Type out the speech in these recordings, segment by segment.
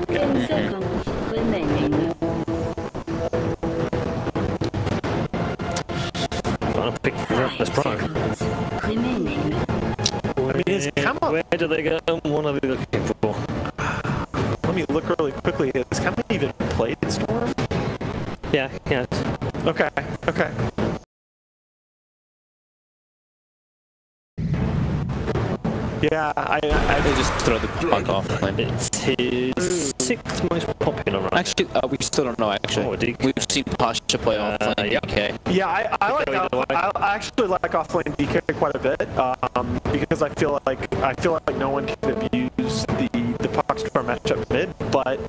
10 seconds remaining. I'll pick this prime. Remaining. Where do they go? What are they looking for? Let me look really quickly. Has Kama even played Storm? Yeah, yes. Okay, okay. Yeah, I just throw the puck off the plane. It's his 6th most popular run. Actually, we still don't know. Actually, we've seen Pasha play offlane DK. Yeah, I actually like offlane DK quite a bit because I feel like no one can abuse the puck score matchup mid, but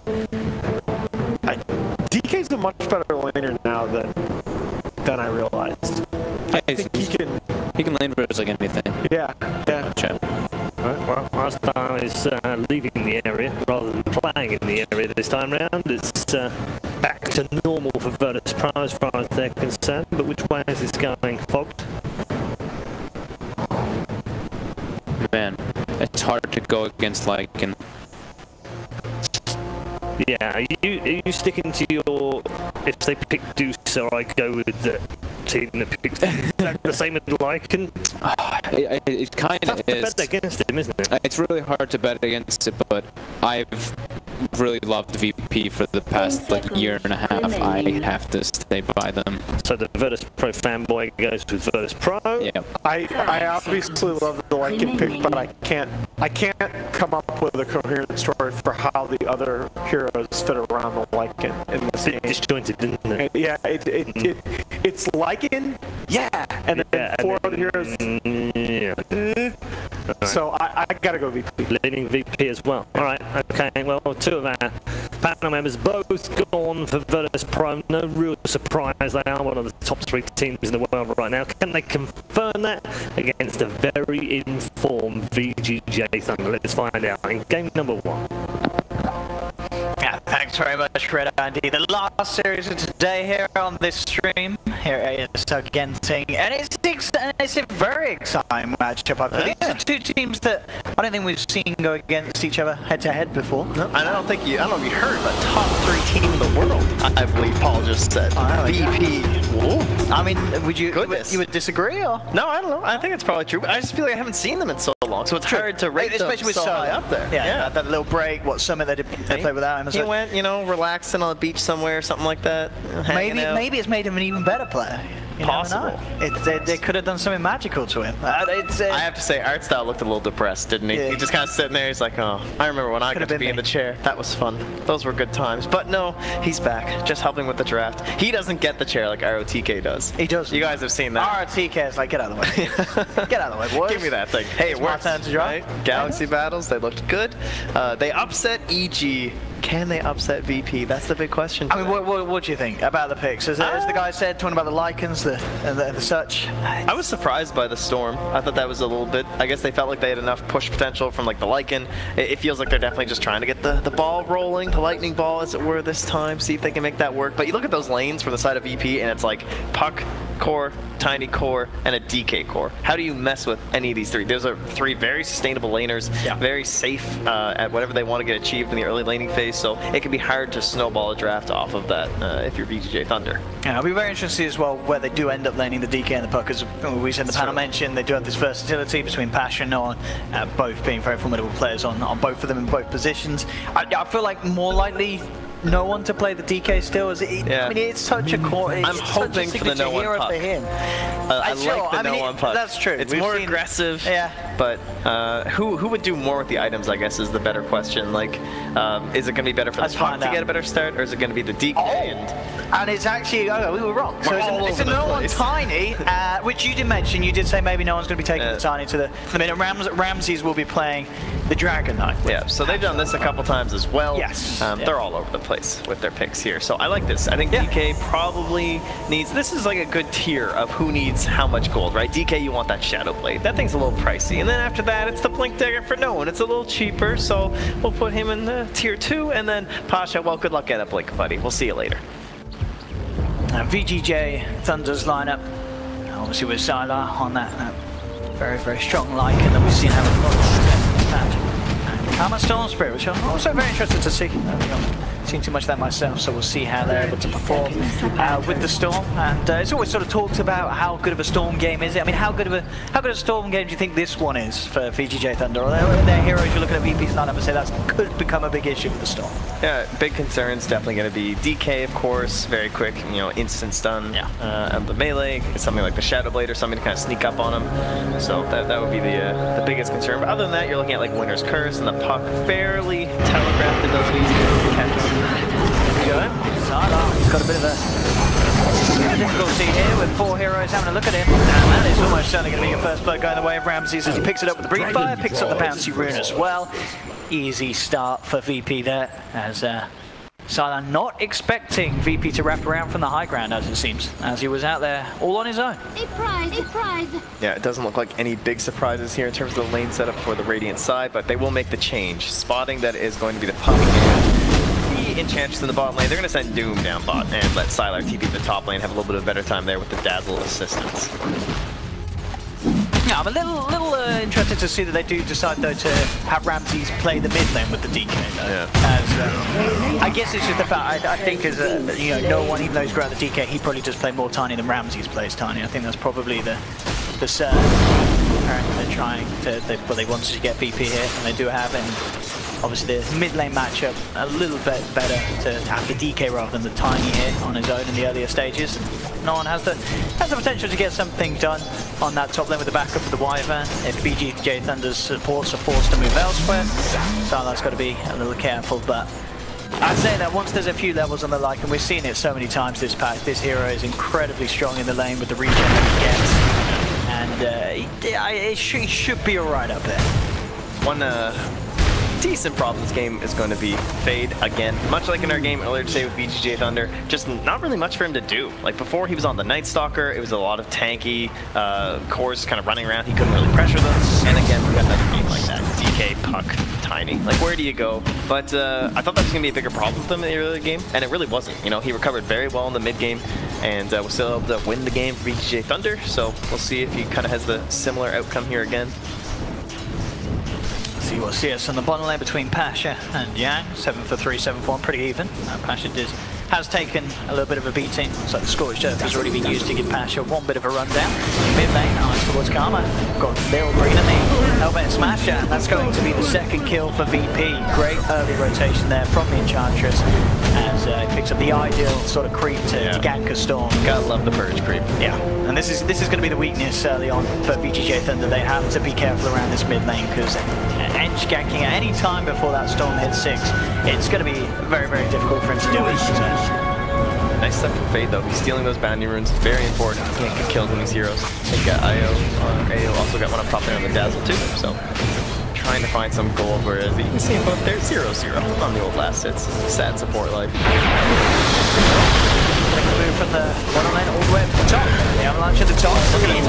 DK's a much better laner now than I realized. I think he can lane bridge like anything. Yeah, yeah. Gotcha. Right, well, our style is leaving the area rather than playing in the area this time round. It's back to normal for Virtus Pro as far as they're concerned, but which way is this going, Fogged? Man, it's hard to go against Lycan. Yeah, are you sticking to your, if they pick Deuce, or I go with the team that picks the same as Lycan? It kind of is. It's bet against him, isn't it? It's really hard to bet against it, but I've really loved VP for the past like year and a half. I have to stay by them. So the Virtus Pro fanboy goes with Virtus Pro. Yeah. I obviously love the Lycan pick, but I can't come up with a coherent story for how the other heroes fit around the Lycan in this game. Disjointed, didn't it? Yeah, it's Lycan, yeah, and then 4 other heroes. Yeah. Right. So I gotta go VP. Leading VP as well. Alright, okay, well, 2 of our panel members both gone for Virtus Pro. No real surprise, they are one of the top 3 teams in the world right now. Can they confirm that against a very informed VGJ Thunder? Let's find out in game number 1. Yeah, thanks very much, Red Andy. The last series of today here on this stream, here at ESL Genting, and it's a very exciting matchup. I think these are 2 teams that I don't think we've seen go against each other head-to-head before. No, and I don't know if you heard, but top 3 team in the world, I believe Paul just said. VP. Whoa. I mean, you would disagree, or? No, I don't know. I think it's probably true, but I just feel like I haven't seen them in so long, so it's hard to rate them especially with so high up there. Yeah, that little break, what Summit they played without him. He went, relaxing on the beach somewhere, something like that. Maybe it's made him an even better player. You Possible. They could have done something magical to him. I have to say, art style looked a little depressed, didn't he? Yeah. He just kind of sitting there. He's like, oh, I remember when I got to be in the chair. That was fun. Those were good times. But no, he's back, just helping with the draft. He doesn't get the chair like ROTK does. He does. You guys have seen that. ROTK is like, get out of the way. Get out of the way, boys. Give me that thing. Hey, it works. Right? Galaxy battles, they looked good. They upset EG. Can they upset VP? That's the big question today. I mean, what do you think about the picks? As the guy said, talking about the Lycans, the such. I was surprised by the Storm. I thought that was a little bit, I guess they felt like they had enough push potential from like the Lycan. It feels like they're definitely just trying to get the ball rolling, the lightning ball as it were this time, see if they can make that work. But you look at those lanes from the side of VP and it's like puck, core, tiny core, and a DK core. How do you mess with any of these 3? Those are 3 very sustainable laners, very safe at whatever they want to get achieved in the early laning phase, so it can be hard to snowball a draft off of that if you're VGJ Thunder. Yeah, I'll be very interested as well where they do end up laning the DK and the puck, as we said in the panel mentioned, they do have this versatility between Pasha and Nolan, both being very formidable players on both of them in both positions. I feel like more likely no one to play the DK still. I mean, it's such a core. I'm hoping for the no one puck. For him. I like the no one puck. That's true. It's more aggressive. Yeah. But who would do more with the items, I guess, is the better question. Like, is it going to be better for the puck to get a better start, or is it going to be the DK? And it's actually, we were wrong. So it's a no one tiny, which you did mention. You did say maybe no one's going to be taking the tiny to the minute. Ramses will be playing the Dragon Knight. Yeah, so they've done this a couple times as well. Yes. They're all over the place with their picks here. So I like this. I think DK probably needs, this is like a good tier of who needs how much gold, right? DK, you want that Shadow Blade. That thing's a little pricey. And then after that, it's the Blink Dagger for no one. It's a little cheaper, so we'll put him in the tier 2. And then Pasha, well, good luck getting a Blink, buddy. We'll see you later. VGJ Thunder's lineup, obviously with Sylar on that very, very strong Lycan that we've seen have a lot of success in this match. Karma Storm Spirit, which I'm also very interested to see. I've not seen too much of that myself, so we'll see how they're able to perform with the Storm. And it's always sort of talked about how good of a Storm game is it. I mean, how good a Storm game do you think this one is for VGJ Thunder? Or their heroes, you're looking at VP's lineup and say that could become a big issue for the Storm. Yeah, big concerns definitely going to be DK, of course, very quick, you know, instant stun of the melee, something like the Shadow Blade or something to kind of sneak up on him. So that would be the biggest concern. But other than that, you're looking at like Winter's Curse and the Puck, fairly telegraphed abilities to catch him. There we go. He's got a bit of a difficulty here with 4 heroes having a look at him. And that is almost certainly going to be your first blood going the way of Ramses as he picks it up with the Breathe Fire, picks up the Bouncy Rune as well. Easy start for VP there, as Sylan not expecting VP to wrap around from the high ground, as it seems, as he was out there all on his own. A prize, a prize. Yeah, it doesn't look like any big surprises here in terms of the lane setup for the Radiant side, but they will make the change. Spotting that it is going to be the Puck and the Enchantress in the bottom lane. They're going to send Doom down bot and let Sylar TP the top lane, have a little bit of better time there with the Dazzle assistance. Yeah, I'm a little interested to see that they do decide though to have Ramses play the mid lane with the DK though. Yeah. As I guess it's just the fact I think as you know, no one, even though he's great at the DK, he probably does play more Tiny than Ramses plays Tiny. I think that's probably the certain apparently they're trying to they wanted to get VP here, and they do have, and obviously the mid lane matchup a little bit better to have the DK rather than the Tiny here on his own in the earlier stages. No one has the potential to get something done on that top lane with the backup of the Wyvern. If VGJ Thunder's supports are forced to move elsewhere, Sylar's got to be a little careful. But I'd say that once there's a few levels on the like, and we've seen it so many times this patch, this hero is incredibly strong in the lane with the regen that he gets, and he should be alright up there. One decent problem this game is going to be Fade again. Much like in our game earlier today with VGJ Thunder, just not really much for him to do. Like before he was on the Night Stalker, it was a lot of tanky cores kind of running around. He couldn't really pressure them. And again, we got another game like that. DK, Puck, Tiny. Like where do you go? But I thought that was going to be a bigger problem with him in the earlier game, and it really wasn't. You know, he recovered very well in the mid game and was still able to win the game for VGJ Thunder. So we'll see if he kind of has the similar outcome here again. See what CS on the bottom lane between Pasha and Yang. 7-for-3, 7-for-1, pretty even. Pasha has taken a little bit of a beating, so the Scorched Earth has already been used to give Pasha one bit of a rundown. Mid lane, eyes towards Karma. Got Lil bringing in the Hellbent Smasher. That's going to be the second kill for VP. Great early rotation there from the Enchantress as he picks up the ideal sort of creep to gank a Storm. Gotta love the Purge creep. Yeah, and this is going to be the weakness early on for VGJ Thunder. They have to be careful around this mid lane because Ench ganking at any time before that Storm hits 6, it's going to be very, very difficult for him to do it. Nice stuff from Fade though. He's stealing those bounty runes. Very important. He can't get kills on these heroes. I think AO also got one up top there on the Dazzle too. So trying to find some gold, whereas you can see him both there 0-0 on the old last hits. Sad support life. Move from the bottom lane all the way up to the top. The Avalanche at the top. Look at it.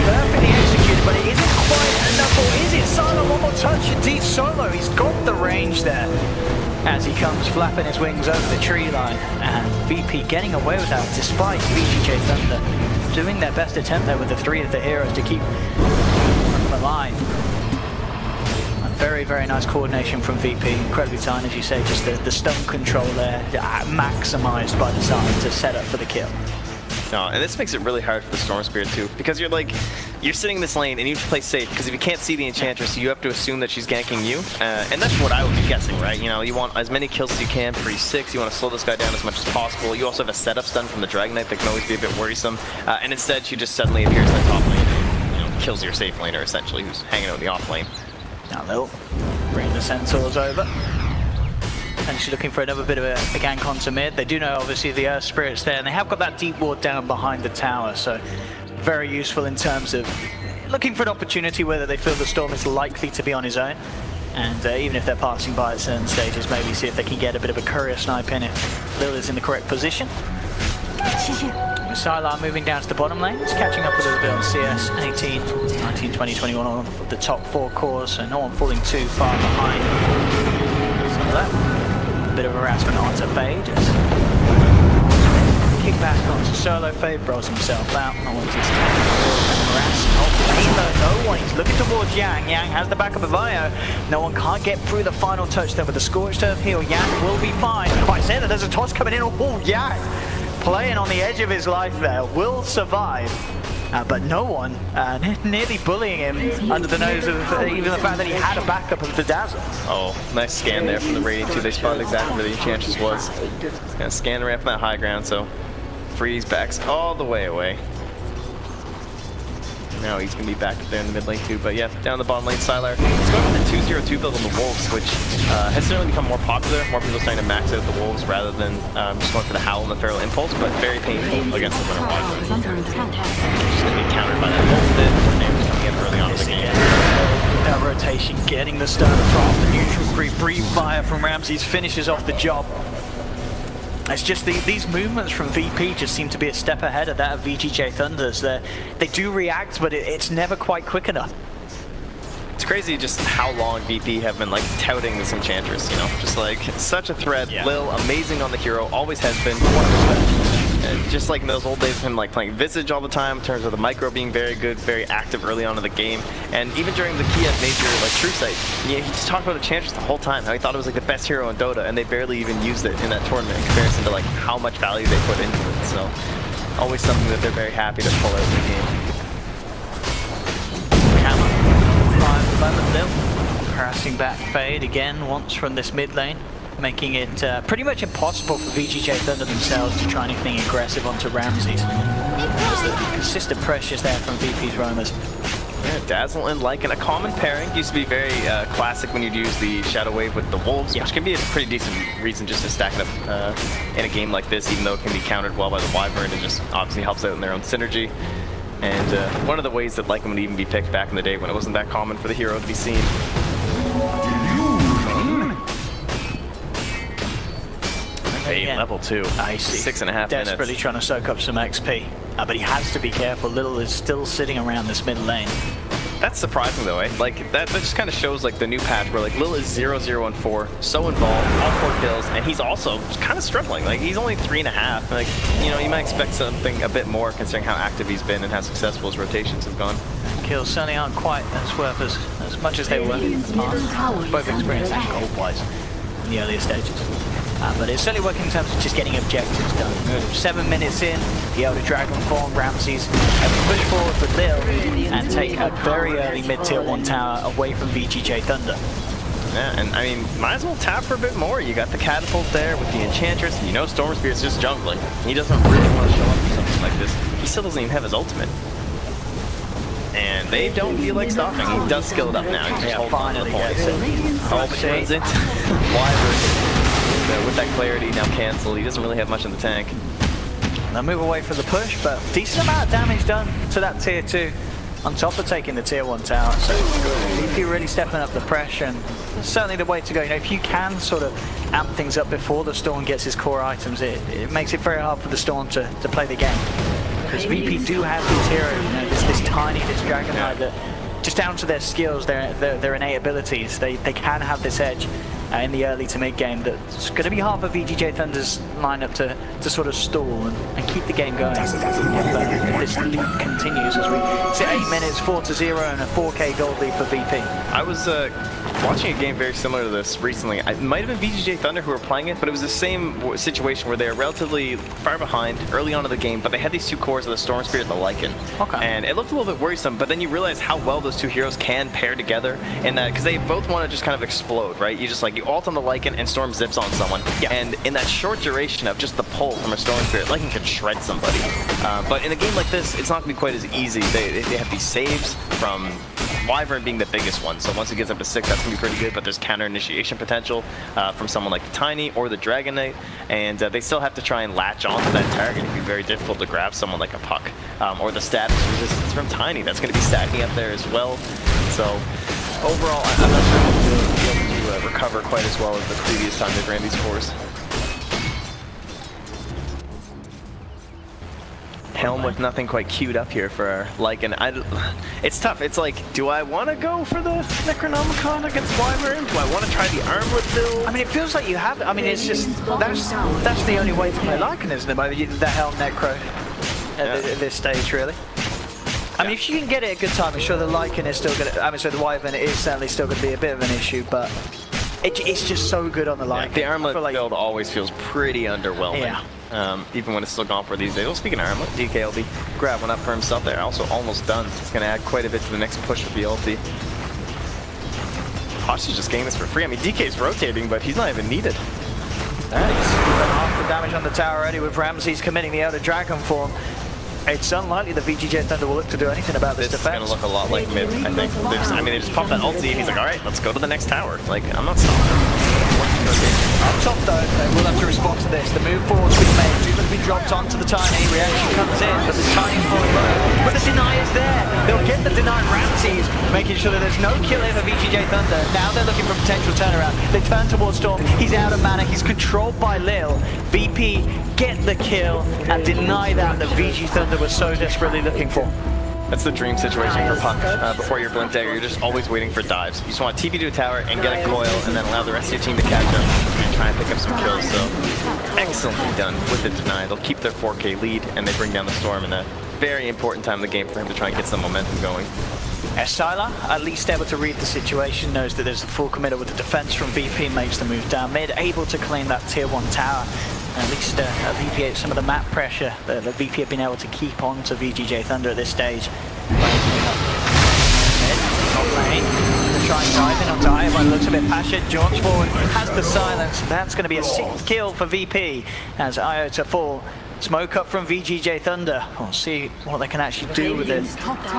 Perfectly executed, but it isn't quite enough, or is it? Silo, one more touch, indeed Solo. He's got the range there as he comes flapping his wings over the tree line. And VP getting away with that despite VGJ Thunder doing their best attempt there with the 3 of the heroes to keep them alive. Very, very nice coordination from VP. Incredibly timed, as you say, just the stun control there, maximized by the side to set up for the kill. No, and this makes it really hard for the Storm Spirit too, because you're sitting in this lane and you have to play safe, because if you can't see the Enchantress, you have to assume that she's ganking you, and that's what I would be guessing, right? You know, you want as many kills as you can, free 6, you want to slow this guy down as much as possible. You also have a setup stun from the Dragon Knight that can always be a bit worrisome, and instead she just suddenly appears in the top lane and, you know, kills your safe laner essentially, who's hanging out in the off lane. Now they'll bring the Centaurs over. Potentially looking for another bit of a gank onto mid. They do know obviously the Earth Spirit's there, and they have got that deep ward down behind the tower, so very useful in terms of looking for an opportunity whether they feel the Storm is likely to be on his own. And even if they're passing by at certain stages, maybe see if they can get a bit of a courier snipe in if Lil is in the correct position. Sylar moving down to the bottom lane. It's catching up a little bit on CS 18, 19, 20, 21 on the top 4 cores, so no one falling too far behind. Some of that. A bit of harassment onto Fade. Kick back onto Solo. Fade rolls himself out. I want to harassed top lane though. No one. He's looking towards Yang. Yang has the backup of IO. No one can't get through the final touch there with the Scorched Earth heal. Yang will be fine. I say that there's a toss coming in. Oh, Yang playing on the edge of his life there. Will survive. But no one nearly bullying him under the nose of even the fact that he had a backup of the Dazzle. Oh, nice scan there from the Radiant too. They spotted exactly where the Enchantress was. Just gonna scan the ramp from that high ground, so Freeze backs all the way away. Now he's going to be back up there in the mid lane too, but yeah, down the bottom lane, Sylar. It's going for the 2-0-2 build on the Wolves, which has certainly become more popular. More people are starting to max out the Wolves rather than just going for the Howl and the Feral Impulse, but very painful against the Winter Wyvern. Just going to be countered by that ultimate. Name's coming in early on in the game. That rotation, getting the stun from the neutral creep. Breathe fire from Ramses finishes off the job. It's just these movements from VP just seem to be a step ahead of that of VGJ Thunders. They do react, but it's never quite quick enough. It's crazy just how long VP have been like touting this Enchantress, you know? Just like such a threat. Yeah. Lil, amazing on the hero, always has been. Just like in those old days of him like playing Visage all the time in terms of the micro being very good, very active early on in the game. And even during the Kiev major like True Sight, yeah, he just talked about Enchantress the whole time, how he thought it was like the best hero in Dota, and they barely even used it in that tournament in comparison to like how much value they put into it. So always something that they're very happy to pull out of the game. Hammer, 5 moment Lil, harassing back Fade again once from this mid lane, making it pretty much impossible for VGJ Thunder themselves to try anything aggressive onto Ramses. There's the consistent pressures there from VP's roamers. Yeah, Dazzle and Lycan, a common pairing. Used to be very classic when you'd use the Shadow Wave with the Wolves, which can be a pretty decent reason just to stack it up in a game like this, even though it can be countered well by the Wyvern. It just obviously helps out in their own synergy. And one of the ways that Lycan would even be picked back in the day when it wasn't that common for the hero to be seen. Again, level 2. I see. 6.5 minutes. Desperately trying to soak up some XP. But he has to be careful. Little is still sitting around this mid lane. That's surprising though, eh? Like that just kind of shows like the new patch where like Lil is 0-0-4, so involved, all 4 kills, and he's also kind of struggling. Like he's only 3.5. Like, you know, you might expect something a bit more considering how active he's been and how successful his rotations have gone. Kills certainly aren't quite as worth as much as they were in the past. Both experience and gold-wise in the earlier stages. But it's certainly working in terms of just getting objectives done. 7 minutes in, the Elder Dragon form, Ramses push forward with Lil and take a very early mid-tier 1 tower away from VGJ Thunder. Yeah, and I mean, might as well tap for a bit more. You got the catapult there with the Enchantress, and you know Storm Spirit's just jungling. He doesn't really want to show up for something like this. He still doesn't even have his ultimate. And they don't feel like stopping. He does skill it up now. He's just holding on to the points. Oh, but he runs into Wyvern. With that clarity now cancelled, he doesn't really have much in the tank. They'll move away from the push, but decent amount of damage done to that tier 2 on top of taking the tier 1 tower. So VP really stepping up the pressure, and certainly the way to go. You know, if you can sort of amp things up before the Storm gets his core items, it makes it very hard for the Storm to play the game. Because VP do have these heroes, you know, this Tiny, this Dragon Knight, that just down to their skills, their innate abilities, they can have this edge in the early to mid game that's going to be hard for VGJ Thunder's lineup to sort of stall and keep the game going if this lead continues as we sit 8 minutes, 4-0 and a 4K gold lead for VP. I was watching a game very similar to this recently. It might have been VGJ Thunder who were playing it, but it was the same situation where they were relatively far behind early on in the game, but they had these 2 cores of the Storm Spirit and the Lycan. Okay. And it looked a little bit worrisome, but then you realize how well those 2 heroes can pair together in that, because they both want to just kind of explode, right? You just like, you ult on the Lycan and Storm zips on someone. Yeah. And in that short duration of just the pull from a Storm Spirit, Lycan can shred somebody. But in a game like this, it's not going to be quite as easy. They have these saves from Wyvern being the biggest one, so once it gets up to 6, that's going to be pretty good, but there's counter initiation potential from someone like the Tiny or the Dragon Knight, and they still have to try and latch onto that target. It'd be very difficult to grab someone like a Puck, or the status resistance from Tiny. That's going to be stacking up there as well. So overall, I'm not sure if they'll be able to recover quite as well as the previous time they ran these cores. Helm with nothing quite queued up here for our Lycan. It's tough. It's like, do I want to go for the Necronomicon against Wyvern? Do I want to try the Armlet build? I mean, it feels like you have. I mean, it's just that's the only way to play Lycan, isn't it? By the Helm Necro at this stage, really. I mean, if you can get it at a good time, I'm sure the Lycan is still going to, I mean, so the Wyvern is certainly still going to be a bit of an issue, but it's just so good on the Lycan. Yeah, the armlet build always feels pretty underwhelming. Yeah. Even when it's still gone for these days. Well, speaking of armlet, DK will be grabbing one up for himself there. Also almost done. So it's going to add quite a bit to the next push with the ulti. Posh is just getting this for free. I mean, DK's rotating, but he's not even needed. He's done half the damage on the tower already with Ramses committing the Elder Dragon form. It's unlikely the VGJ Thunder will look to do anything about this defense. It's going to look a lot like mid, I think. They just popped that ulti and he's like, alright, let's go to the next tower. Like, I'm not stopping. Up top though, they will have to respond to this. The move forward's been made. Duba's been dropped onto the Tiny. Reaction comes in, but the Tiny's falling low. But the deny is there. They'll get the deny. Ramses making sure that there's no kill here for VGJ Thunder. Now they're looking for a potential turnaround. They turn towards Storm. He's out of mana. He's controlled by Lil. VP get the kill and deny that VG Thunder was so desperately looking for. That's the dream situation for Punch. Before your Blink Dagger, you're just always waiting for dives. You just want to TP to a tower and get a coil and then allow the rest of your team to catch up and try and pick up some kills. So excellently done with the deny. They'll keep their 4K lead and they bring down the Storm in a very important time of the game for him to try and get some momentum going. Sylar, at least able to read the situation, knows that there's a full committal with the defense from VP, makes the move down mid, able to claim that tier 1 tower. At least alleviate some of the map pressure that the VP have been able to keep on to VGJ Thunder at this stage. Top lane, try and dive in on dive by the looks of it. Pasha jaunts forward, has the silence. That's going to be a 6th kill for VP as IOTA fall. Smoke up from VGJ Thunder. We'll see what they can actually do with it.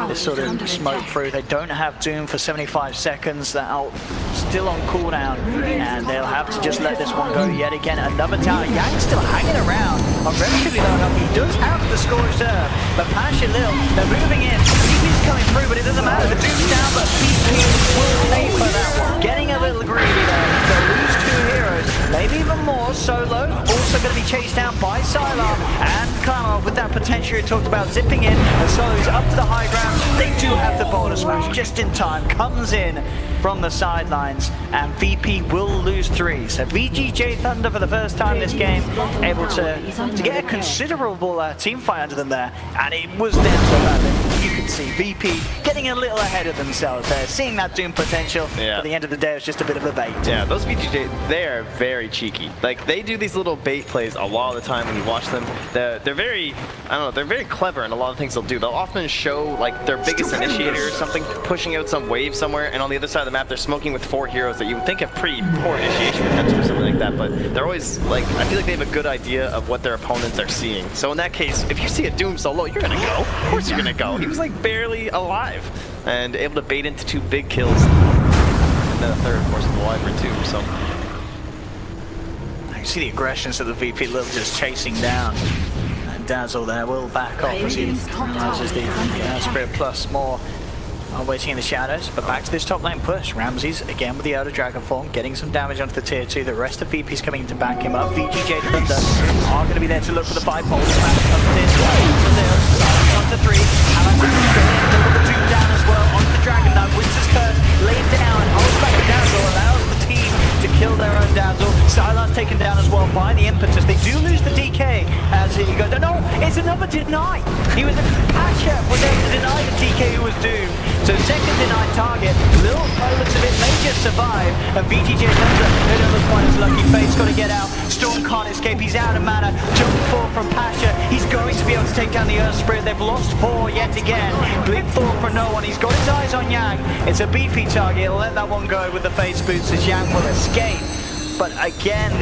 This sort of smoke through. They don't have Doom for 75 seconds. That ult still on cooldown, and they'll have to just let this one go yet again. Another tower. Yang's still hanging around on relatively low health. He does have the scorched earth, but Pasha Lil, they're moving in. VP's coming through, but it doesn't matter. The Doom's down, but VP will pay for that one. Getting a little greedy there. They'll lose 2 heroes, maybe even more. Solo also going to be chased down by Sylar. And Karma with that potential we talked about zipping in, and Solo's up to the high ground. They do have the boulder smash just in time, comes in from the sidelines, and VP will lose 3. So VGJ Thunder for the first time this game able to get a considerable team fight under them there, and it was down to that. You could see VP getting a little ahead of themselves there, seeing that Doom potential. Yeah. At the end of the day, it was just a bit of a bait. Yeah, those VGJ, they are very cheeky. Like, they do these little bait plays a lot of the time when you watch them. They're very, I don't know, they're very clever in a lot of things they'll do. They'll often show, like, their biggest initiator or something, pushing out some wave somewhere, and on the other side of the map, they're smoking with 4 heroes that you would think have pretty poor initiation potential or something like that, but they're always, like, I feel like they have a good idea of what their opponents are seeing. So in that case, if you see a Doom solo, you're gonna go. Of course you're gonna go. He was, like, barely alive, and able to bait into 2 big kills. And then a third, of course, with the Wyvern too, so. I can see the aggressions of the VP Lil just chasing down. And Dazzle there will back off as he realizes the Spirit plus more are waiting in the shadows. But back to this top lane push. Ramses again with the Elder Dragon form, getting some damage onto the tier 2. The rest of VP's coming to back him up. VGJ Thunder are going to be there to look for the 5 poles. Onto 3. Alexander the 2 down as well. Onto the Dragon Knight. Winter's Curse laid down. Holds back the Dazzle. Allows the team to kill their own Dazzle. Sylar's taken down as well by the impetus. They do lose the DK as he goes. No, it's another deny. He was Pasha was able to deny the DK who was doomed. So second denied target. Little moments of it may just survive. And VGJ Thunder, they don't look quite as lucky. Fate's got to get out. Storm can't escape. He's out of mana. Jump 4 from Pasha. He's going to be able to take down the Earth Spirit. They've lost 4 yet again. Blink 4 from no one. He's got his eyes on Yang. It's a beefy target. He'll let that one go with the face boots as Yang will escape. But again,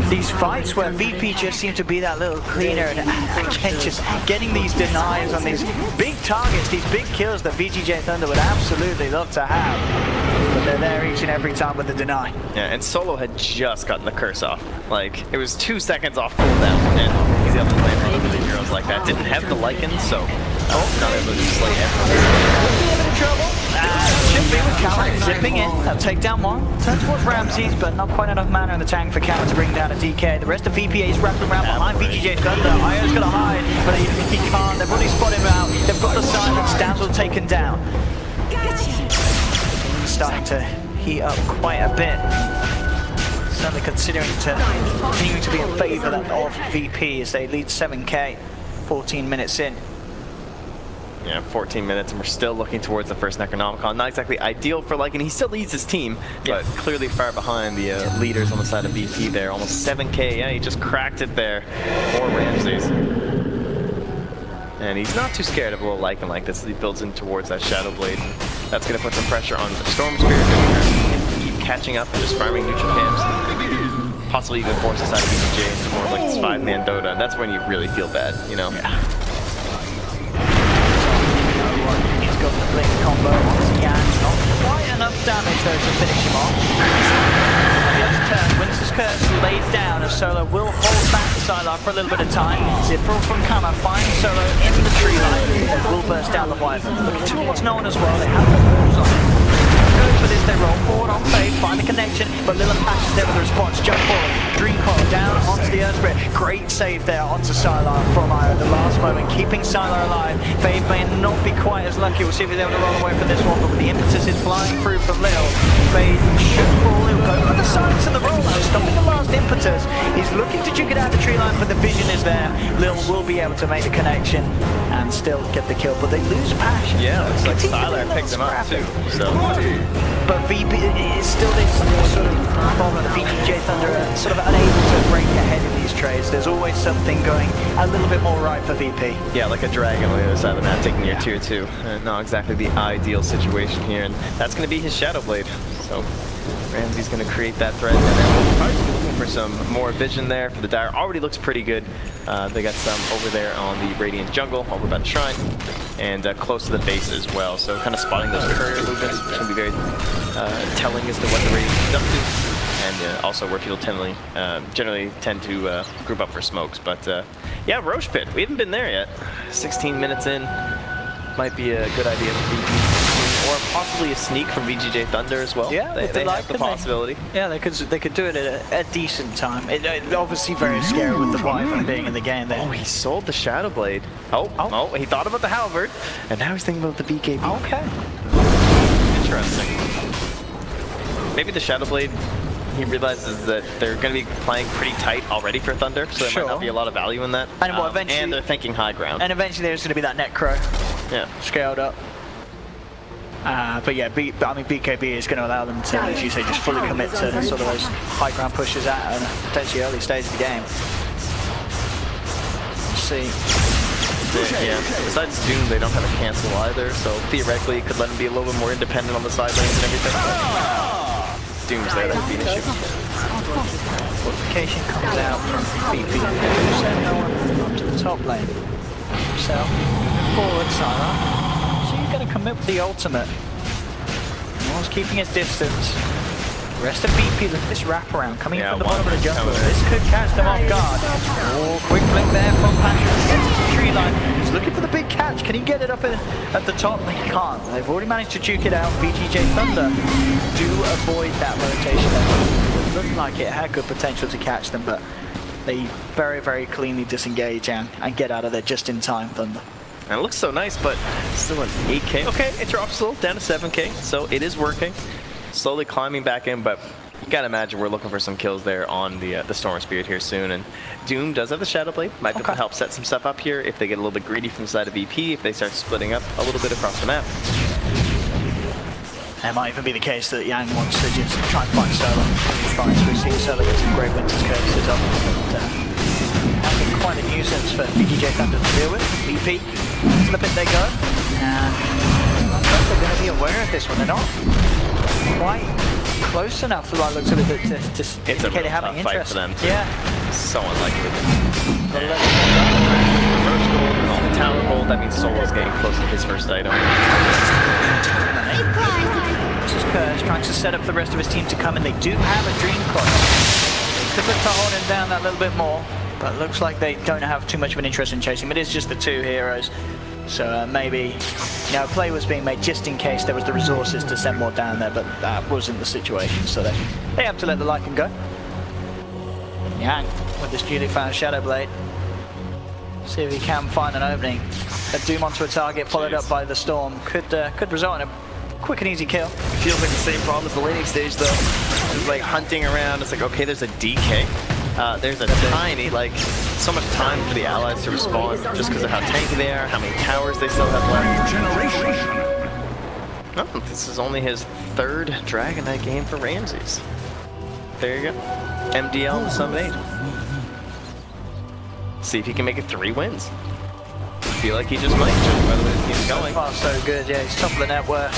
these fights where VP just seem to be that little cleaner, and again, just getting these denies on these big targets, these big kills that VGJ Thunder would absolutely love to have. But they're there each and every time with the deny. Yeah, and Solo had just gotten the curse off. Like, it was 2 seconds off cooldown, and he's able to land one of the heroes like that. Didn't have the Lycan, so not able to slay everyone. Trouble. Should be with Callum zipping in. They'll take down 1. Turn towards Ramses, but not quite enough mana in the tank for Callum to bring down a DK. The rest of VPA is wrapped around behind VGJ Thunder. Io's going to hide, but he can't. They've already spotted him out. They've got the silence. Dazzle taken down. He's starting to heat up quite a bit. Certainly continuing to be in favour of VP as they lead 7K 14 minutes in. Yeah, 14 minutes, and we're still looking towards the first Necronomicon. Not exactly ideal for Lycan. He still leads his team, but clearly far behind the leaders on the side of VP there. Almost 7K. Yeah, he just cracked it there for Ramses. And he's not too scared of a little Lycan like this as he builds in towards that Shadow Blade. That's going to put some pressure on the Storm Spirit. Keep catching up and just farming neutral camps. Possibly even force the side of VGJ into more of like this 5-man Dota. And that's when you really feel bad, you know? Yeah. He's got the blink combo once again. Not quite enough damage though to finish him off. The other turn, Winter's Curse laid down as Solo will hold back the Sylar for a little bit of time. Zipper from Kama finds Solo in the tree line and will burst down the Wyvern. Looking towards no one as well, they have the walls on him. Go for this, they roll forward on Fade, find the connection, but Lilith Pash is there with the response. Jump forward, Dream Coil down onto the Earth Spirit. Great save there onto Sylar from Io at the last moment, keeping Sylar alive. Fade may not be quite as lucky. We'll see if he's able to roll away from this one, but with the impetus is flying through from Lil. Fade should fall, he'll go for the silence and the roll out, stopping the last impetus. He's looking to juke it out the tree line, but the vision is there. Lil will be able to make the connection and still get the kill, but they lose Passion. Yeah, looks like Sylar picks him up too. So. But VP is still this sort of problem. The VGJ Thunder are sort of unable to break ahead in these trades. There's always something going a little bit more right for VP. Yeah, like a dragon on the other side of the map taking your tier 2. Not exactly the ideal situation here, and that's going to be his Shadow Blade. So Ramsey's going to create that threat, and then we'll probably be looking for some more vision there for the Dire. Already looks pretty good. They got some over there on the Radiant Jungle, over by the Shrine, and close to the base as well. So kind of spotting those courier movements, which can be very telling as to what the Radiant is up to, and also where people generally tend to group up for smokes. But yeah, Roche Pit, we haven't been there yet. 16 minutes in, might be a good idea for VP. Or possibly a sneak from VGJ Thunder as well. Yeah, they like have the possibility. Yeah, they could do it at a decent time. It obviously very scary with the Wyvern being in the game there. Oh, he sold the Shadow Blade. Oh, he thought about the Halberd, and now he's thinking about the BKB. Okay. Interesting. Maybe the Shadow Blade, he realizes that they're going to be playing pretty tight already for Thunder, so there might not be a lot of value in that. And eventually, and they're thinking high ground. And eventually there's going to be that Necro. Yeah. Scaled up. But yeah, I mean BKB is going to allow them to, as you say, just fully commit to sort of those high ground pushes at a potentially early stage of the game. Let's see. Yeah, besides Doom, they don't have a cancel either, so theoretically it could let them be a little bit more independent on the side lanes and everything. Doom's there, that would be an issue. Fortification comes out from VP. Send no one up to the top lane. So, forward, Sylar. Going to commit with the ultimate. Noah's keeping his distance. The rest of VP, look at this wraparound coming in from the bottom of the jungle. This could catch them off guard. Oh, quick blink there from Patrick. Gets to the tree line. He's looking for the big catch. Can he get it up at the top? He can't. They've already managed to duke it out. VGJ Thunder do avoid that rotation. It looked like it had good potential to catch them, but they very, very cleanly disengage and get out of there just in time, Thunder. And it looks so nice, but still an 8K. Okay, it drops a little down to 7K, so it is working. Slowly climbing back in, but you gotta imagine we're looking for some kills there on the Storm Spirit here soon. And Doom does have the Shadow Blade. Might be able to help set some stuff up here if they get a little bit greedy from the side of VP, if they start splitting up a little bit across the map. It might even be the case that Yang wants to just try and find Solo. We've seen Solo get some great Winter's Curses up, but has been quite a nuisance for VGJ Thunder to deal with. VP, to the pit they go, and I think they're going to be aware of this one. They're not quite close enough to the looks of it to indicate they have an interest. Fight for them. Yeah. So unlikely. First gold and all the tower gold, that means Solo's getting close to his first item. This is Curse trying to set up the rest of his team to come in. They do have a Dream Coil. They could look to hold him down that little bit more, but it looks like they don't have too much of an interest in chasing. But it's just the two heroes, so maybe a play was being made just in case there was the resources to send more down there, but that wasn't the situation, so they have to let the Lycan go. Yang with this newly found Shadow Blade. See if he can find an opening. A Doom onto a target, followed up by the Storm. Could result in a quick and easy kill. Feels like the same problem as the laning stage though. Just like hunting around, it's like, okay, there's a DK. there's a tiny, like, so much time for the allies to respawn just because of how tanky they are, how many towers they still have left. Oh, this is only his 3rd Dragon Knight game for Ramses. There you go. MDL to Summit 8. See if he can make it 3 wins. I feel like he just might, just by the way this game's going. So far, so good. Yeah, he's top of the net worth.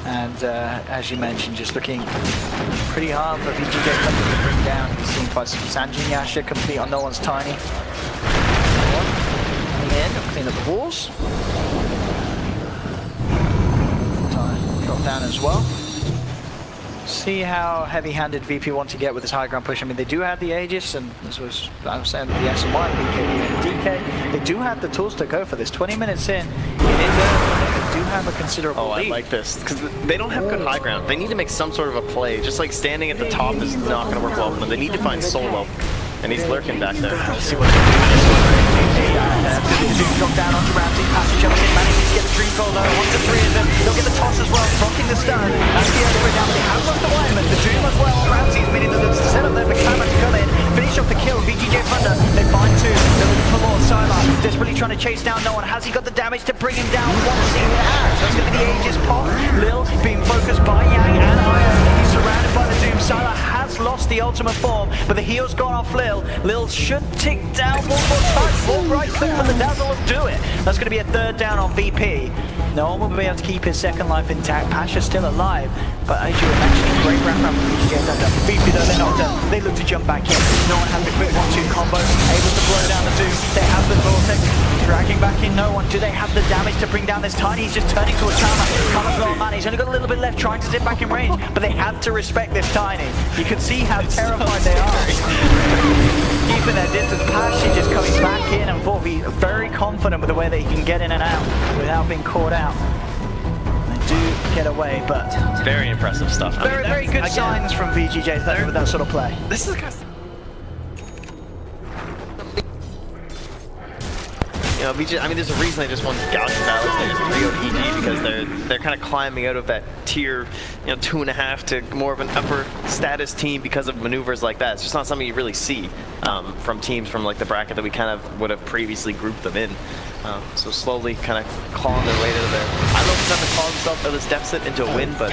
And as you mentioned, just looking pretty hard for VGJ to bring down. He's seen quite some Sanjin Yasha complete on no one's tiny. Coming in, clean up the walls. Drop down as well. See how heavy-handed VP want to get with this high ground push. I mean, they do have the Aegis, and as I was saying, the ESL One, BKB, and DK. They do have the tools to go for this. 20 minutes in, it is early. They do have a considerable lead. I like this, because they don't have good high ground. They need to make some sort of a play. Just like standing at the top is not going to work well for them. They need to find solo, and he's lurking back there. Let's see what they can do this one. Drop down onto Ramsey, Passion jumps in, manages to get the dream call though, 1 to 3 of them, they'll get the toss as well, blocking the stun, that's the other way down, but they have lost the Wyman, the Doom as well, Ramsey's meaning that there's a setup there for Kama to come in, finish off the kill, VGJ Thunder, they find 2, they're looking for Lord Sylar, desperately trying to chase down no one, has he got the damage to bring him down? One single hat, so it's going to be the Aegis pop, Lil being focused by Yang and Io, he's surrounded by the Doom, Sylar has lost the ultimate form, but the heal's gone off Lil, Lil should tick down one more touch, full right click for the dazzle of Do It. That's going to be a 3rd down on VP. No one will be able to keep his 2nd life intact. Pasha's still alive, but as you were mentioning, great wrap-up from VGJ Thunder. VP though, they're not done. They look to jump back in. No one has the quick 1-2 combo, able to blow down the Doom. They have the Vortex, dragging back in no one. Do they have the damage to bring down this Tiny? He's just turning to a Chama. Kama's low on mana. He's only got a little bit left, trying to zip back in range, but they have to respect this Tiny. You can see how terrified they are. Keeping their distance, Pasha just coming back in and forth. He's very confident with the way that he can get in and out without being caught out. They do get away, but very impressive stuff. Very good signs from VGJ Thunder with that sort of play. This is you know, VGJ, I mean, there's a reason they just won Gauntlet Battles. They just 3-0 EG because they're kind of climbing out of that tier, you know, 2.5 to more of an upper status team because of maneuvers like that. It's just not something you really see from teams from like the bracket that we kind of would have previously grouped them in. So slowly kind of clawing their way to there. I don't know if it's time to claw themselves out of this deficit into a win, but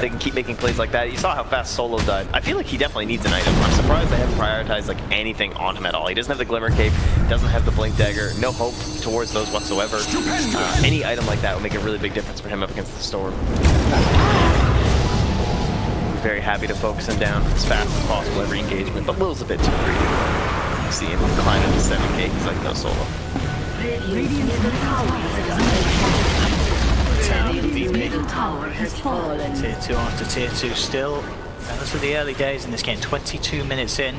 they can keep making plays like that. You saw how fast Solo died. I feel like he definitely needs an item. I'm surprised they haven't prioritized like anything on him at all. He doesn't have the Glimmer Cape, doesn't have the Blink Dagger, no hope towards those whatsoever. Any item like that would make a really big difference for him up against the Storm. Very happy to focus him down as fast as possible every engagement, but Lil's a bit too greedy. You see him climb into 7K, he's like, no Solo. Tier 2 after tier 2 still. Those are the early days in this game, 22 minutes in.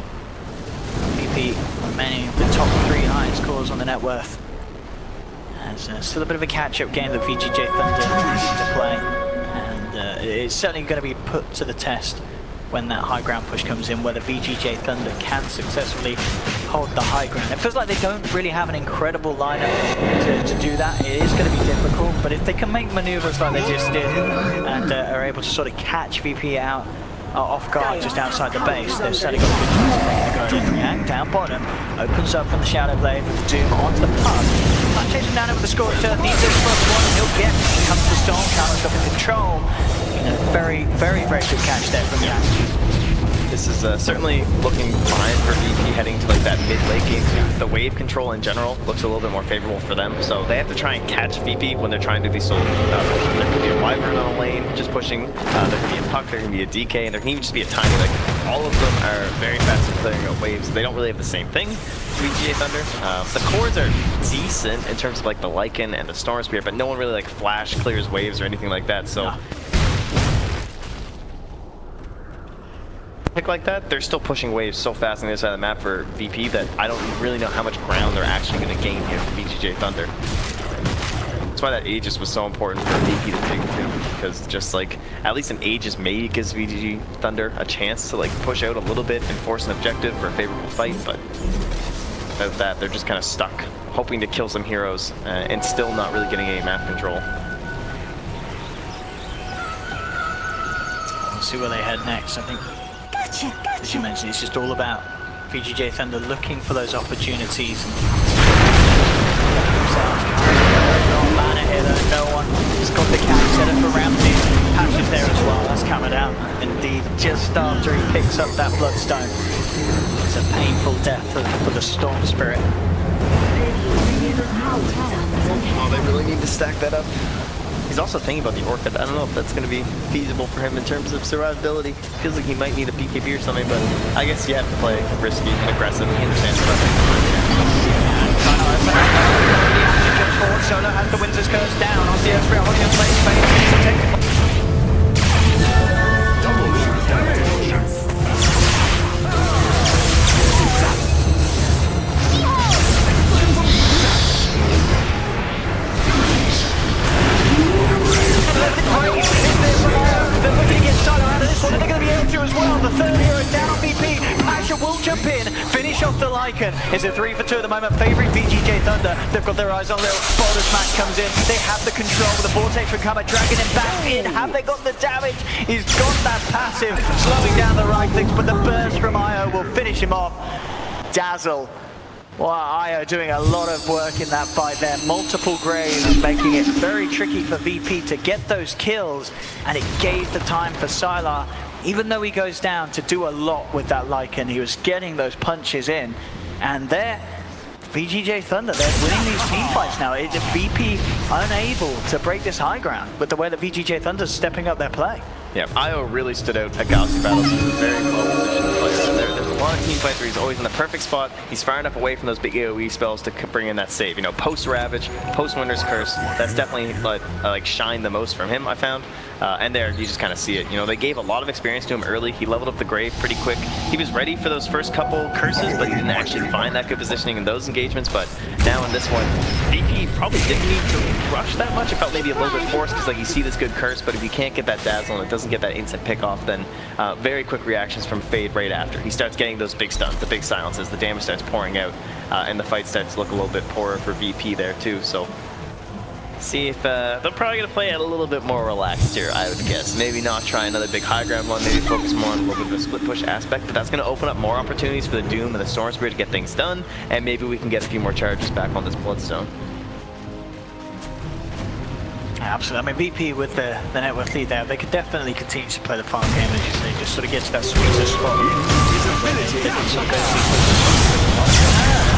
VP remaining the top 3 highest scores on the net worth. There's still a bit of a catch-up game that VGJ Thunder needs to play. And it's certainly going to be put to the test when that high ground push comes in, whether VGJ Thunder can successfully hold the high ground. It feels like they don't really have an incredible lineup to do that. It is going to be difficult, but if they can make maneuvers like they just did and are able to sort of catch VP out off guard just outside the base, they've certainly got a good chance of making a go. Yang down bottom, opens up from the Shadow Blade with the Doom onto the pub. Can't chase him down over the Scorcher, needs his first one, he'll get it. Comes the Storm, Kama's got the control. And a very good catch there from Yang. This is certainly looking fine for VP heading to like that mid-late game. The wave control in general looks a little bit more favorable for them, so they have to try and catch VP when they're trying to do these solo. There could be a Wyvern on a lane, just pushing. There could be a Puck, there can be a DK, and there can even just be a Tiny. Like, all of them are very fast at clearing out waves. They don't really have the same thing. VGJ Thunder. The cores are decent in terms of like the Lycan and the Storm Spear, but no one really like flash clears waves or anything like that, so. Pick like that, they're still pushing waves so fast on the other side of the map for VP that I don't really know how much ground they're actually going to gain here for VGJ Thunder. That's why that Aegis was so important for VP to take too, because just like at least an Aegis maybe gives VGJ Thunder a chance to like push out a little bit and force an objective for a favorable fight, but without that they're just kind of stuck hoping to kill some heroes and still not really getting any map control. We'll see where they head next. I think As you mentioned, it's just all about VGJ Thunder looking for those opportunities. Mana here though, no one has got the catch set up for Ramsey. Passion there as well, that's coming down. Indeed, just after he picks up that Bloodstone. It's a painful death for the Storm Spirit. Oh, they really need to stack that up. He's also thinking about the Orchid. I don't know if that's going to be feasible for him in terms of survivability. Feels like he might need a BKB or something, but I guess you have to play risky and aggressive. He understands Solo has the Winter's Curse down on the Esprit, holding in place, double damage. They're looking to get Solo out of this one, and they're going to be able to as well. The third hero down on VP. Pasha will jump in, finish off the Lycan. It's a 3 for 2 at the moment, favouring VGJ Thunder. They've got their eyes on Lil. Boulder Smash comes in. They have the control with the Vortex from Kama, dragging him back in. Have they got the damage? He's got that passive, slowing down the right clicks, but the burst from Io will finish him off. Dazzle. Well, Io doing a lot of work in that fight there. Multiple graves, making it very tricky for VP to get those kills. And it gave the time for Sylar, even though he goes down, to do a lot with that Lycan. He was getting those punches in. And there, VGJ Thunder, they're winning these team fights now. VP unable to break this high ground with the way that VGJ Thunder's stepping up their play. Yeah, Io really stood out at Galaxy Battles. He's a very well-positioned player. There's a lot of team fights where he's always in the perfect spot. He's far enough away from those big AoE spells to bring in that save. You know, post-Ravage, post-Winter's Curse, that's definitely like shined the most from him, I found. And there, you just kind of see it. You know, they gave a lot of experience to him early. He leveled up the Grave pretty quick. He was ready for those first couple curses, but he didn't actually find that good positioning in those engagements. But now in this one, VP probably didn't need to rush that much. It felt maybe a little bit forced because, like, you see this good curse, but if you can't get that Dazzle and it doesn't get that instant pick off, then very quick reactions from Fade right after. He starts getting those big stuns, the big silences, the damage starts pouring out, and the fight starts to look a little bit poorer for VP there too. So see if they're probably going to play it a little bit more relaxed here, I would guess. Maybe not try another big high ground one, maybe focus more on a little bit of a split push aspect, but that's going to open up more opportunities for the Doom and the Storm Spirit to get things done, and maybe we can get a few more charges back on this Bloodstone. Absolutely. I mean, VP with the network lead there, they could definitely continue to play the farm game, as you say, just sort of get to that sweeter spot. And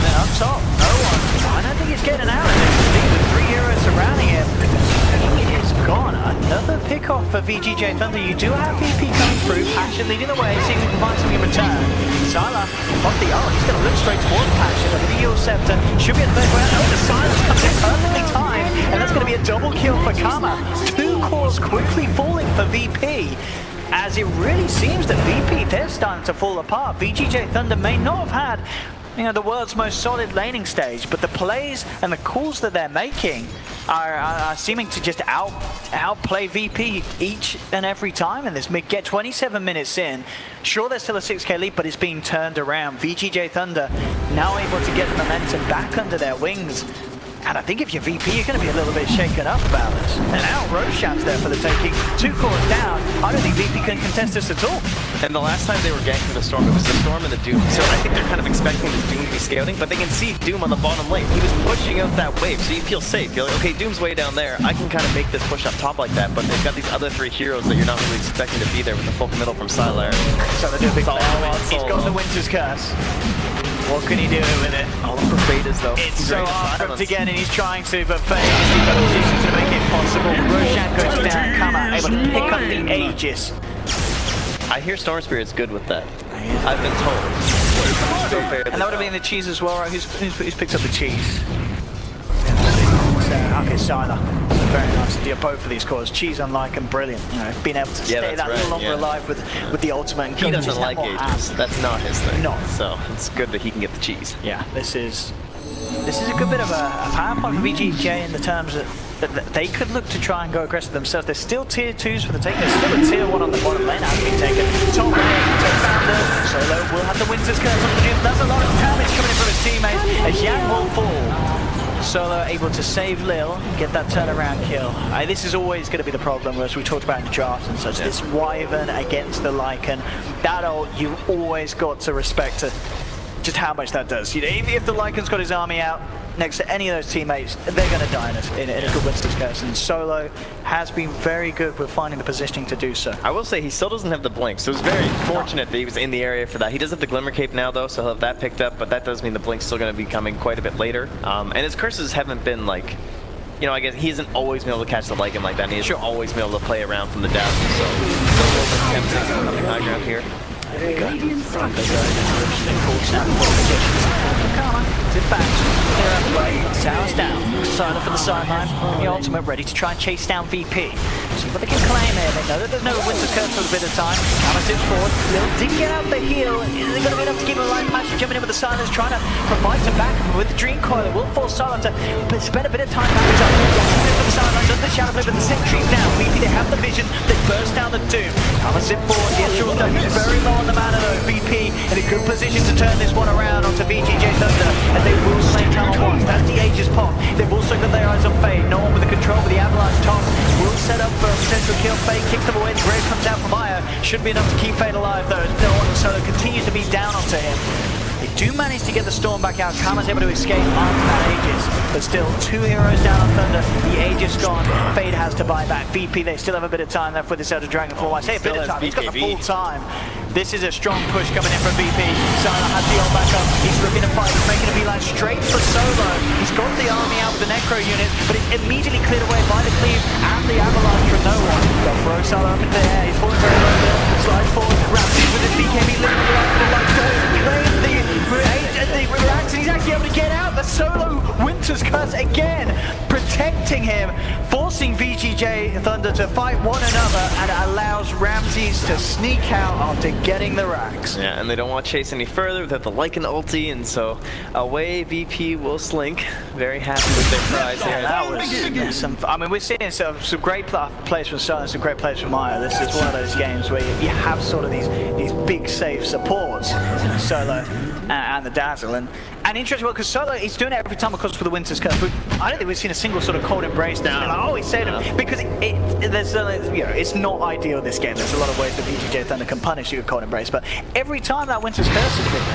then up top, no one. I don't think he's getting out of this. With 3 heroes surrounding him, he is gone. Another pick off for VGJ Thunder. You do have VP coming through, Passion leading the way, seeing if he can find something in return. Sylar off the he's going to look straight towards Passion. The Heal Scepter should be at the first round. Oh, the silence comes in perfectly timed, and that's going to be a double kill for Kama. 2 cores quickly falling for VP. As it really seems that VP, they're starting to fall apart. VGJ Thunder may not have had, you know, the world's most solid laning stage, but the plays and the calls that they're making are seeming to just outplay VP each and every time in this. Get 27 minutes in. Sure, there's still a 6k lead, but it's being turned around. VGJ Thunder now able to get the momentum back under their wings. And I think if you're VP, you're going to be a little bit shaken up about this. And now Roshan's there for the taking. 2 cores down. I don't think VP can contest this at all. And the last time they were ganking the Storm, it was the Storm and the Doom. So I think they're kind of expecting the Doom to be scouting, but they can see Doom on the bottom lane. He was pushing out that wave, so you feel safe. You're like, okay, Doom's way down there. I can kind of make this push up top like that, but they've got these other 3 heroes that you're not really expecting to be there with the full committal from Sylar. So they do a big He's got the Winter's Curse. What can he do with it? I'll look for Faders though. It's so hard for him to get, and he's trying to, but Fade is in a position to make it possible. Roshan goes down, Kama able to pick up the Aegis. I hear Storm Spirit's good with that. I've been told. And that would have been the cheese as well, right? Who's picked up the cheese? Okay, Sylar. Very nice to do both of these cores. Cheese unlike and brilliant. You know, being able to stay that little longer alive with the ultimate. And he doesn't like Aegis. That's not his thing. No. So it's good that he can get the cheese. Yeah, this is a good bit of a power point for VGJ in the terms that they could look to try and go aggressive themselves. There's still tier 2s for the take. There's still a tier 1 on the bottom lane has been taken. Top lane, Founder. Solo will have the Winter's Curse on the Doom. That's a lot of damage coming in from his teammates as Yang will fall. Solo able to save Lil, get that turnaround kill. This is always going to be the problem, as we talked about in the draft and such. This Wyvern against the Lycan, that ult, you've always got to respect just how much that does. You know, if the Lycan's got his army out next to any of those teammates, they're going to die in a good Winston's Curse. And Solo has been very good with finding the positioning to do so. I will say he still doesn't have the blink, so it's very fortunate that he was in the area for that. He does have the Glimmer Cape now though, so he'll have that picked up, but that does mean the blink's still going to be coming quite a bit later. And his curses haven't been like, you know, I guess he hasn't always been able to catch the Lycan like that, and he hasn't always been able to play around from the dazzle, so still a little bit tempting on the high ground here. There we go. Sit back, clear out the way, towers down, Solo for the sideline, the ultimate ready to try and chase down VP. See what they can claim here. They know that there's no Winter's Curse for a bit of time. Hammer zips forward, Lil did get out the heal. Is it going to be enough to keep him alive? Passion jumping in with the silence, trying to provide some backup with the Dream Coil. It will force Solo to spend a bit of time back with for the sidelines, under the shadow blip, and the sentries down. VP, they have the vision, they burst down the Doom. Hammer zip forward, the Estrel's done. He's very low on the mana though. VP in a good position to turn this one around onto VGJ Thunder, and they will claim Hammer once. That's the Aegis pop. They've also got their eyes on Fade. No one with the control, but the Avalanche Tom will set up for a potential kill. Fade kicks them away. The Grave comes out from Io. Should be enough to keep Fade alive though. No one, Solo continues to be down onto him. They do manage to get the Storm back out. Kama's able to escape after that Aegis, but still 2 heroes down on Thunder. The Aegis gone. Fade has to buy back. VP, they still have a bit of time left with this Elder Dragonfall. I say a bit of time. He's got the full time. This is a strong push coming in from VP. Sala has the ult back up. He's looking to fight. He's making a beeline straight for Solo. He's got the army out with the Necro unit, but it's immediately cleared away by the Cleave and the Avalanche from no one. They'll throw Sala up in the air. He's falling very low there. Slides forward. Ramsey with his BKB living right for the light. The reacts, and he's actually able to get out. The Solo Winter's Curse again, protecting him, forcing VGJ Thunder to fight one another, and it allows Ramses to sneak out after getting the racks. Yeah, and they don't want to chase any further without the Lycan ulti, and so away VP will slink. Very happy with their prize here. That was some. I mean, we're seeing some great plays from Solo, some great plays from Maya. This is one of those games where you have sort of these big safe supports, Solo and the Dazzle, and interesting, because Solo, he's doing it every time, of course, for the Winter's Curse, but I don't think we've seen a single sort of cold embrace down. Like, oh, he saved him, because it's not ideal this game. There's a lot of ways that VGJ Thunder can punish you with cold embrace, but every time that Winter's Curse has been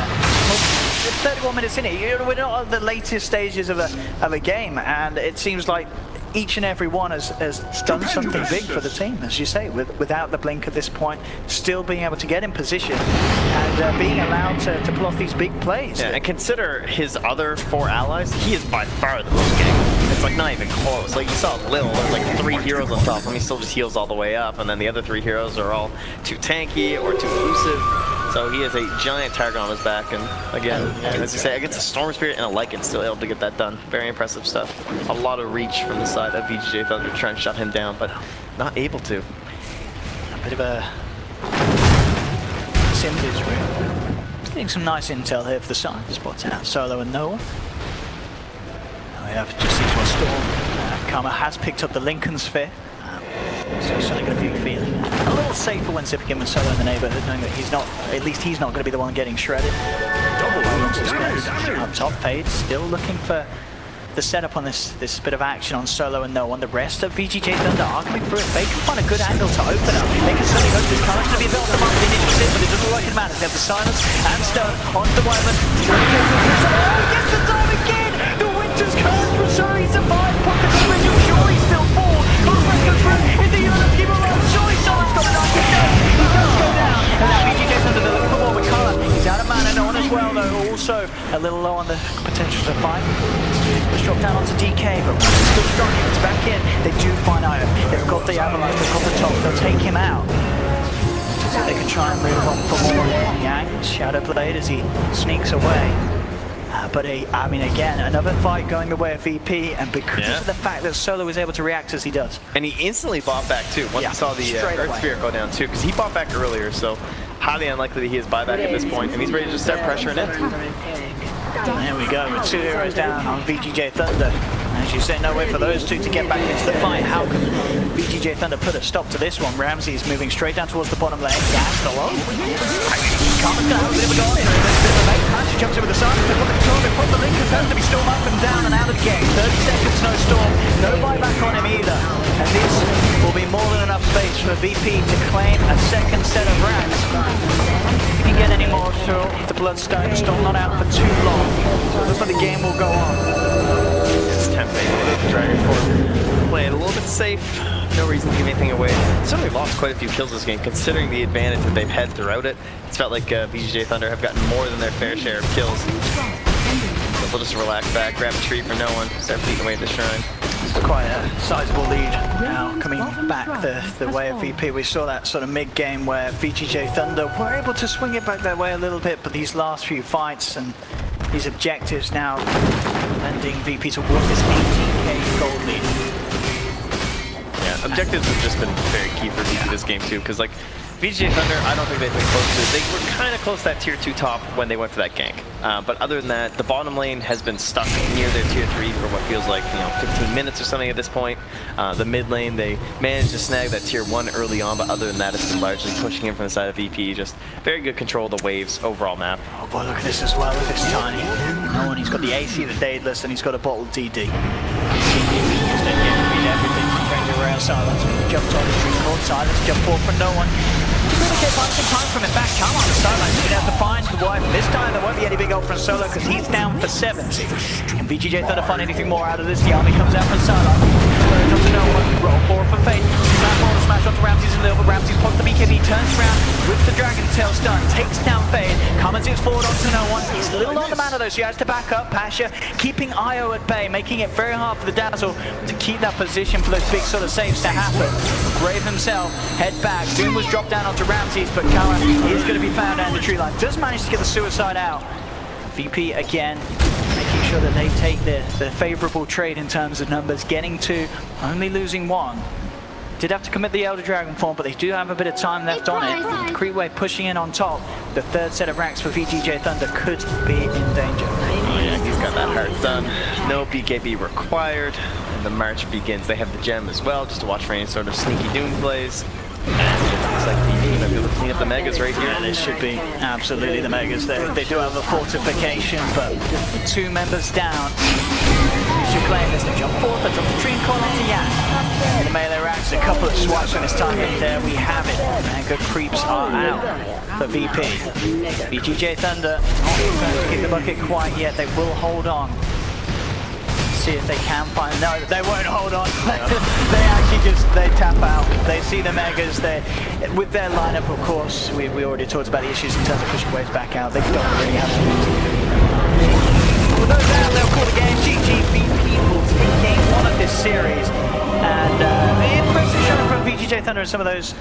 there, 31 minutes in it, we're not at the latest stages of a game, and it seems like each and every one has done something big for the team, as you say, without the blink at this point, still being able to get in position and being allowed to pull off these big plays. Yeah, and consider his other 4 allies, he is by far the most ganky. It's like not even close. Like you saw Lil, there's like 3 heroes on top of him, he still just heals all the way up, and then the other 3 heroes are all too tanky or too elusive. So he has a giant target on his back, and again, as you say, against a Storm Spirit and a Lycan, still able to get that done. Very impressive stuff. A lot of reach from the side of VGJ Thunder to try and shut him down, but not able to. A bit of a Simbi's room. Getting some nice intel here for the side. Spots out Solo and Noah. We have just into a Storm. Kama has picked up the Lincoln Sphere. So he's certainly going to be feeling a little safer when zipping him with Solo in the neighborhood, knowing that he's not, at least he's not going to be the one getting shredded. Up top, Fade still looking for the setup on this bit of action on Solo and No One. The rest of VGJ Thunder are coming through it. They can find a good angle to open up. They can certainly hope this Carnage to be a bit on the mark of the initial sit, but it doesn't look like it matters. They have the Silence and Stone onto the Wyvern. Oh, gets the time again! The Winter's Curse from Suri survived. Pocket the bridge, sure he's still full. Goes through in the unit, keep around. Surely Solo's got a nice hit. He does go down. And now VGJ Thunder, they're looking for more with Color. He's out of mana, No One as well, though. Also a little low on the potential to fight. Let's drop down onto DK, but he's still strong. He gets back in. They do find Io. They've got the Avalanche, they've got the top. They'll take him out. So they can try and move on for more. Yang, Shadow Blade as he sneaks away. But I mean, again, another fight going the way of VP, and because of the fact that Solo is able to react as he does. And he instantly bought back too, once he saw the Earth Spirit go down too, because he bought back earlier, so highly unlikely that he has buyback at this point, and he's ready to just start pressuring it. There we go, with 2 heroes down on VGJ Thunder. As you say, no way for those two to get back into the fight. How can VGJ Thunder put a stop to this one? Ramsey is moving straight down towards the bottom lane. Dashed along. Carmen's going to have a bit of a go on here. There's a bit of a mate. Pasha jumps in with the sun. They put the control. They put the link. Confirms to be Storm up and down and out of the game. 30 seconds, no Storm. No buyback on him either. And this will be more than enough space for VP to claim a second set of racks. If you can get any more, sure, the Bloodstone Storm not out for too long. So it looks like the game will go on. It's tempting. Dragon Form play it a little bit safe. No reason to give anything away. Certainly lost quite a few kills this game, considering the advantage that they've had throughout it. It's felt like VGJ Thunder have gotten more than their fair share of kills. So they'll just relax back, grab a tree for no one, start beating away at the shrine. Quite a sizable lead now coming back the way of VP. We saw that sort of mid-game where VGJ Thunder were able to swing it back their way a little bit, but these last few fights and these objectives now lending VP towards this 18k gold lead. Yeah, objectives have just been very key for VP this game too, because like VGJ Thunder, I don't think they've been close to it. They were kind of close to that tier 2 top when they went for that gank. But other than that, the bottom lane has been stuck near their tier 3 for what feels like 15 minutes or something at this point. The mid lane, they managed to snag that tier 1 early on, but other than that, it's been largely pushing in from the side of VP. Just very good control of the waves overall map. Oh boy, look at this as well with this Tiny. No one, he's got the AC, the Daedalus, and he's got a bottled DD. Just don't get to beat everything. Stranger around Silence. Jumped on the tree, called Silence, jump forward for no one. Okay, find some time from him back. Come on the sidelines. He's going to have to find the wife. This time there won't be any big ult from Solo because he's down for 70. Can VGJ Thunder find anything more out of this? The army comes out from Sideline. Jumps to no one. Roll forward for Fate. Smash onto Ramsey's a little bit. Ramsey's popped the BKB, turns around with the Dragon Tail stun, takes down Fade. Cummins is forward onto no one. He's a little on the mana though, so he has to back up. Pasha keeping Io at bay, making it very hard for the Dazzle to keep that position for those big sort of saves to happen. Grave himself, head back. Doom was dropped down onto Ramsey's, but Kara is going to be found down the tree line. Does manage to get the suicide out. VP again, making sure that they take the favourable trade in terms of numbers, getting to only losing one. Did have to commit the Elder Dragon form, but they do have a bit of time left on it. Creepwave pushing in on top. The third set of racks for VGJ Thunder could be in danger. Oh yeah, he's got that heart done. No BKB required. And the march begins. They have the gem as well, just to watch for any sort of sneaky Doom plays. And it looks like VP might be able to clean up the Megas right here. Yeah, this should be absolutely the Megas. They do have a fortification, but 2 members down. You should claim this to jump forward, but drop the Dream Coil onto Yan. The melee racks, a couple of swipes on his time, and there we have it. And good creeps are out for VP. VGJ Thunder not going to keep the bucket quite yet. They will hold on. See if they can find. No, they won't hold on. They actually they tap out. They see the Megas. With their lineup, of course, we already talked about the issues in terms of pushing waves back out. They don't really have to. With those out, they'll call the game. GG VP will take game 1 of this series. And impressive showing from VGJ Thunder in some of those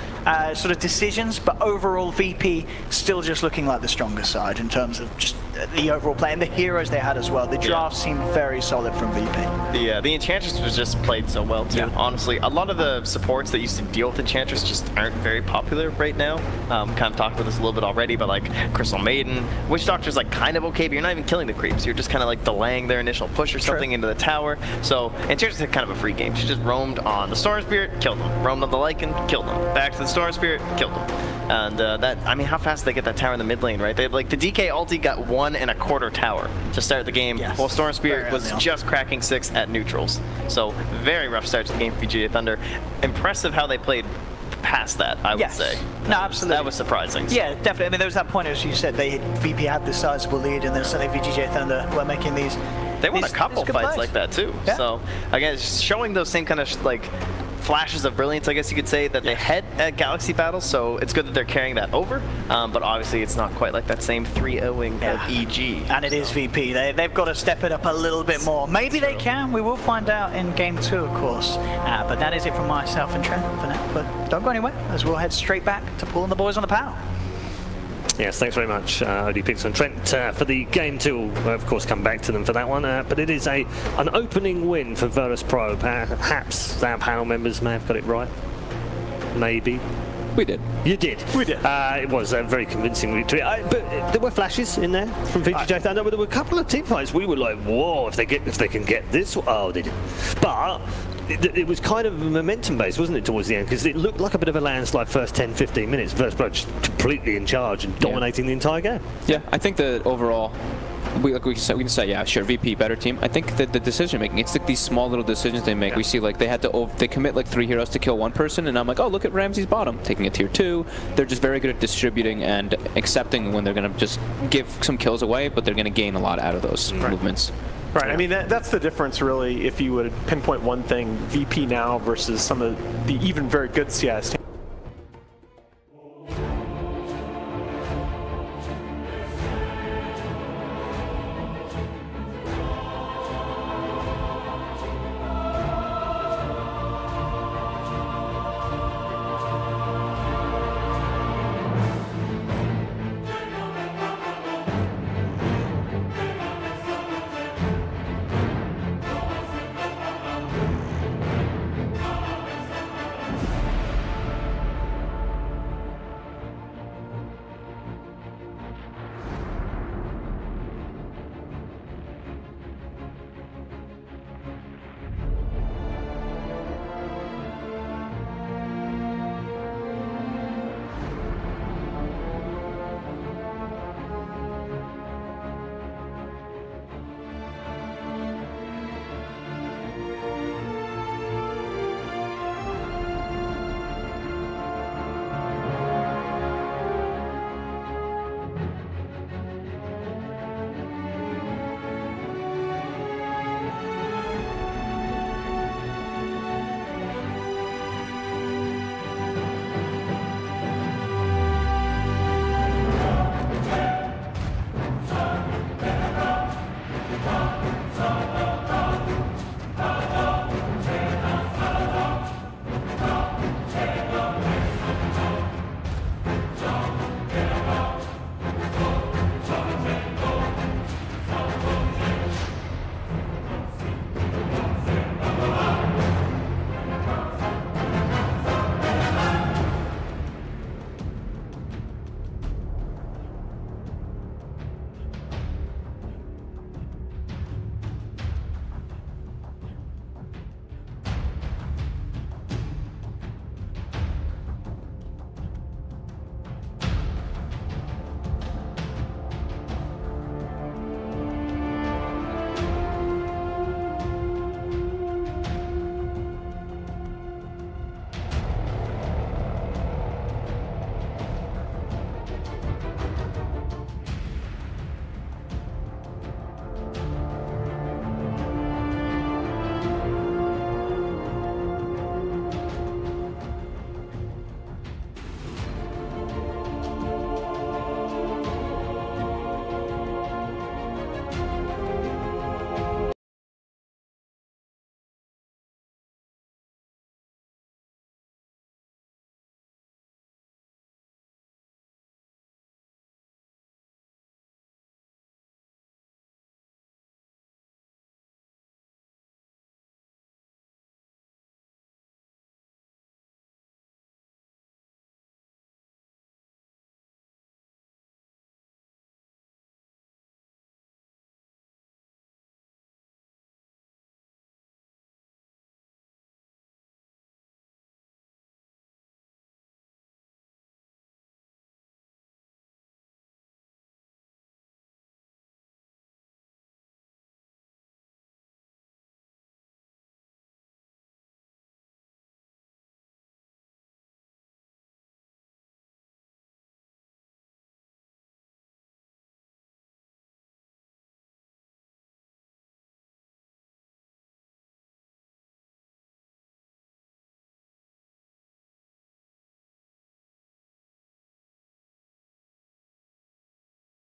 sort of decisions, but overall VP still just looking like the stronger side in terms of just the overall play and the heroes they had as well. The draft seemed very solid from VP. The Enchantress was just played so well too. Honestly, a lot of the supports that used to deal with Enchantress just aren't very popular right now. Kind of talked about this a little bit already, but like Crystal Maiden, Witch Doctor's like kind of okay, but you're not even killing the creeps. You're just kind of like delaying their initial push or something into the tower. So Enchantress had kind of a free game. She just roamed on the Storm Spirit, killed them. Roamed on the Lycan, killed them. Back to the Storm Spirit, killed them. And I mean, how fast did they get that tower in the mid lane, right? They had, like, the DK ulti got 1.25 tower to start the game, while Storm Spirit was just cracking 6 at neutrals. So very rough start to the game for VGJ Thunder. Impressive how they played past that, I would say. No, absolutely. That was surprising. Yeah, definitely. I mean, there was that point, as you said, VP had this sizable lead, and then suddenly VGJ Thunder were making these. They won a couple fights plays like that too. Yeah. So again, it's showing those same kind of like flashes of brilliance, I guess you could say, that they had at Galaxy battles. So it's good that they're carrying that over. But obviously, it's not quite like that same 3-0ing of EG. And it is VP. They've got to step it up a little bit more. Maybe they can. We will find out in game 2, of course. But that is it from myself and Trent for now. But don't go anywhere, as we'll head straight back to pulling the boys on the panel. Yes, thanks very much, OD Pixel and Trent, for the game 2. We'll, of course, come back to them for that one. But it is an opening win for Virtus Pro. Perhaps our panel members may have got it right. Maybe. We did. You did. We did. It was a very convincing victory. But there were flashes in there from VGJ. There were a couple of team fights. We were like, whoa, if they can get this. Oh, they did. But it was kind of momentum based, wasn't it, towards the end? Because it looked like a bit of a landslide first 10-15 minutes. Verspro just completely in charge and dominating the entire game. Yeah, I think that overall, we can say, yeah, sure, VP better team. I think that the decision making, it's like these small little decisions they make. We see like they commit like 3 heroes to kill 1 person, and I'm like, oh, look at Ramsey's bottom, taking a tier 2. They're just very good at distributing and accepting when they're gonna just give some kills away, but they're gonna gain a lot out of those movements. Right, I mean, that's the difference, really, if you would pinpoint one thing, VP now versus some of the even very good CIS